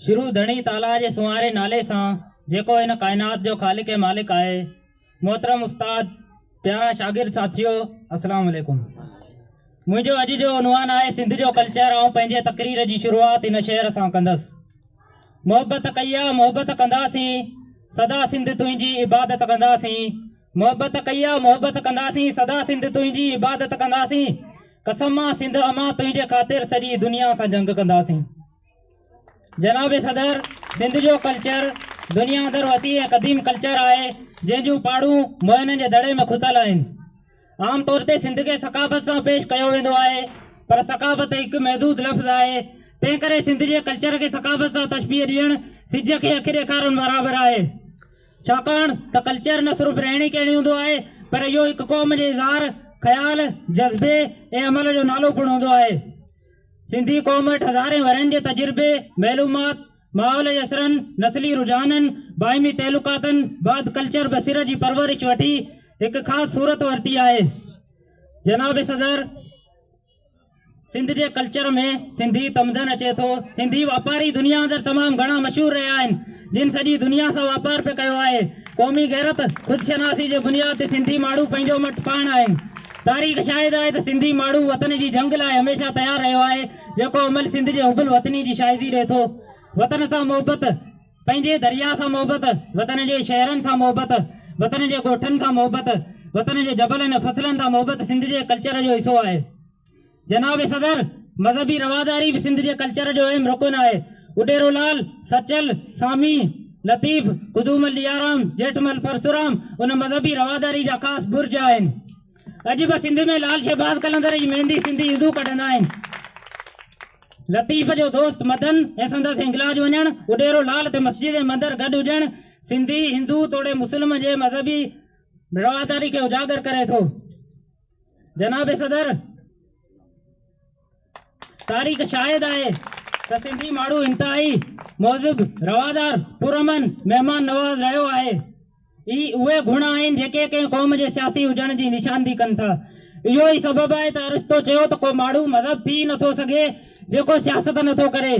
शुरू धणी ताला जे सुवारे नाले सां जेको इन कायनात जो खालिक ए मालिक आहे। मोहतरम उस्ताद, प्यारा शागिर्द साथियो, अस्सलाम वालेकुम। मुझो अज जो उनवान है सिंध जो कल्चर। आऊं पंहिंजे तकरीर की शुरुआत इन शहर सां कंदसि। मोहब्बत कया मोहब्बत कंदासीं, सदा सिंध तुंहिंजी इबादत कंदासीं। मोहब्बत कया मोहब्बत कंदासीं, सदा सिंध तुंहिंजी इबादत कंदासीं। कसम मां सिंध अमा तुंहिंजे ख़ातिर सॼी दुनिया सां जंग कंदासीं। जनाब सदर, सिंध जो कल्चर दुनिया अंदर वसी ऐं क़दीम कल्चर है, जंहिंजूं पाड़ूं मोहननि जे दड़े में खुतल आहिनि। आम तौर ते सिंध के सकाफ़त से पेश कयो वेंदो आहे, पर सकाफ़त एक महदूद लफ़्ज़ है। तंहिं करे सिंध के कल्चर के सकाफ़त से तशबीह ॾियणु सिज के अखि ॾेखारण बराबर है। छाकाणि त कल्चर न सिर्फ़ रहणी कहणी हूंदो आहे, पर इहो हिकु क़ौम जे इज़हार, ख़्याल, जज़्बे ऐं अमल जो नालो पिणु हूंदो आहे। सिंधी क़ौम वटि हज़ारे वरनि जे तजुर्बे, मालूमात, माहौल जे असरनि, नस्ली रुझाननि, बाहिमी तहलुकातनि बाद कल्चर बसीरत की परवरिश वठी एक खास सूरत वरती है। जनाब सदर, सिंध के कल्चर में सिंधी तमदन अचे थो। सिंधी वापारी दुनिया अंदर तमाम घना मशहूर रहा आहिनि, जिन सॼी दुनिया से वापार पे कयो आहे। क़ौमी गैरत खुदशनासी के बुनियाद ते सिंधी माण्हू पंहिंजो मट पाण आहिनि। तारीख़ शाहिद है तो सिंधी माण्हू वतन की जंग लाइ हमेशा तैयार रहियो आहे, जेको अमल सिंध के हुबल वतनी की शाहिदी ॾिए थो। वतन से मोहब्बत, पंहिंजे दरिया से मोहब्बत, वतन के शहरनि से मोहब्बत, वतन के ॻोठनि से मोहब्बत, वतन के जबलनि फसलनि से मोहब्बत सिंध के कल्चर जो हिस्सो है। जनाब सदर, मजहबी रवादारी भी सिंध के कल्चर जो अहम रुकन है। उडेरो लाल, सचल, सामी, लतीफ़, कुदूमल लियाराम, जेठमल परसुराम उन मजहबी रवादारी जा खास बुर्ज आहिनि। अॼु बि सिंध में लाल शहबाज कलंदर जी मेहंदी सिंधी हिंदू कढंदा आहिनि। लतीफ़ जो दोस्त मदन ऐं संदसि हिंगलाज वञणु, उडेरो लाल ते मस्जिद ऐं मंदर गॾु हुजणु सिंधी हिंदू तोड़े मुस्लिम जे मजहबी रवादारी के उजागर करे थो। जनाब सदर, तारीख़ शाहिद है तो सिंधी माण्हू इंतहाई मौजूब, रवादार, पुरअमन, मेहमान नवाज रहियो आहे। उहे गुण आहिनि जेके कंहिं क़ौम जे सियासी हुजण जी निशानदी कनि था। इहो ई सबबु आहे त अरिस्तो चयो त को माण्हू मज़हब थी नथो सघे जेको सियासत नथो करे।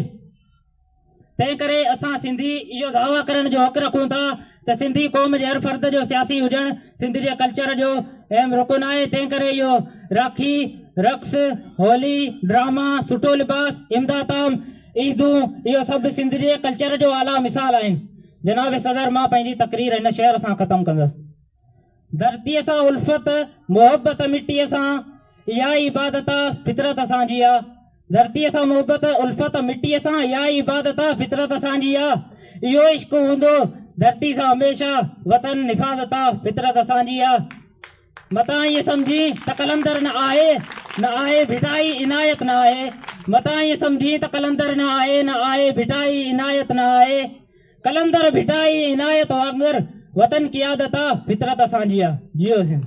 तंहिं करे असां सिंधी इहो दावा करण जो हक़ रखूं था त सिंधी क़ौम जे हर फर्द जो सियासी हुजणु सिंध जे कल्चर जो अहम रुकन आहे। तंहिं करे इहो राखी, रक़्स, होली, ड्रामा, सुठो लिबास, इमदाताम, ईदूं, इहो सभु सिंध जे कल्चर जो आला मिसाल आहिनि। जनाब सदर, मां पंहिंजी तकरीर इन शहर सां ख़त्म कंदसि। धरतीअ सां उल्फत, मोहब्बत मिटीअ सां, इहा ई इबादत फितरत असांजी आहे। धरतीअ सां मोहब्बत, उल्फत मिटीअ सां, इहा ई इबादत फितरत असांजी आहे। इहो इश्क हूंदो धरती सां हमेशा, वतन निफ़ाज़त फितरत असांजी आहे। मतां इहे सम्झी त कलंदर न आहे भिटाई इनायत न आहे। मतां इहे सम्झी त कलंदर न आहे भिटाई इनायत न आहे। कलंदर भिटाई इनायत वांगर वतन की आदत फितरत असांजी आहे। जियो सिंध।